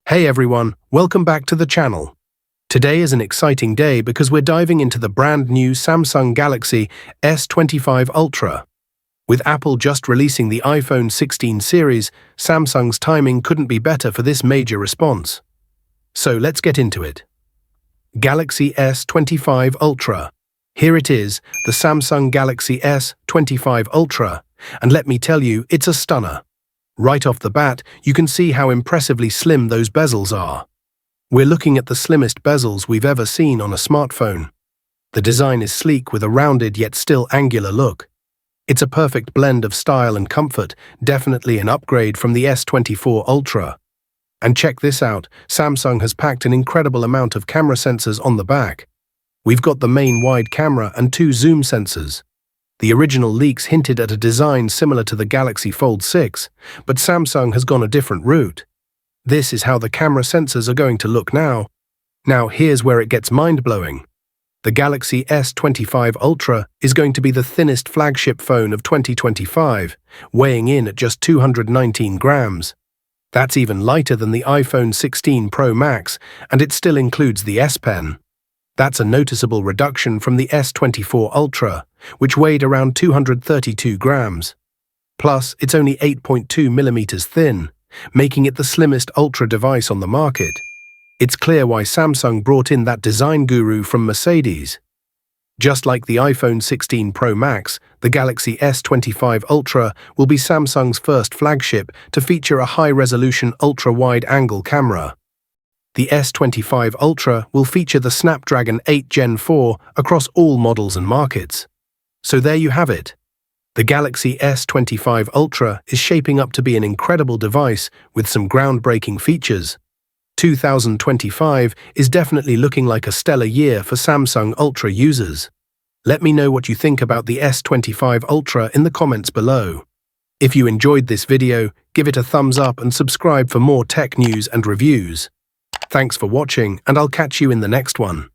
Hey everyone, welcome back to the channel. Today is an exciting day because we're diving into the brand new Samsung Galaxy S25 Ultra. With Apple just releasing the iPhone 16 series, Samsung's timing couldn't be better for this major response. So let's get into it. Galaxy S25 Ultra. Here it is, the Samsung Galaxy S25 Ultra, and let me tell you, it's a stunner. Right off the bat, you can see how impressively slim those bezels are. We're looking at the slimmest bezels we've ever seen on a smartphone. The design is sleek with a rounded yet still angular look. It's a perfect blend of style and comfort, definitely an upgrade from the S24 Ultra. And check this out, Samsung has packed an incredible amount of camera sensors on the back. We've got the main wide camera and 2 zoom sensors. The original leaks hinted at a design similar to the Galaxy Fold 6, but Samsung has gone a different route. This is how the camera sensors are going to look now. Now here's where it gets mind-blowing. The Galaxy S25 Ultra is going to be the thinnest flagship phone of 2025, weighing in at just 219 grams. That's even lighter than the iPhone 16 Pro Max, and it still includes the S Pen. That's a noticeable reduction from the S24 Ultra, which weighed around 232 grams. Plus, it's only 8.2 millimeters thin, making it the slimmest Ultra device on the market. It's clear why Samsung brought in that design guru from Mercedes. Just like the iPhone 16 Pro Max, the Galaxy S25 Ultra will be Samsung's first flagship to feature a high-resolution ultra-wide-angle camera. The S25 Ultra will feature the Snapdragon 8 Gen 4 across all models and markets. So there you have it. The Galaxy S25 Ultra is shaping up to be an incredible device with some groundbreaking features. 2025 is definitely looking like a stellar year for Samsung Ultra users. Let me know what you think about the S25 Ultra in the comments below. If you enjoyed this video, give it a thumbs up and subscribe for more tech news and reviews. Thanks for watching, and I'll catch you in the next one.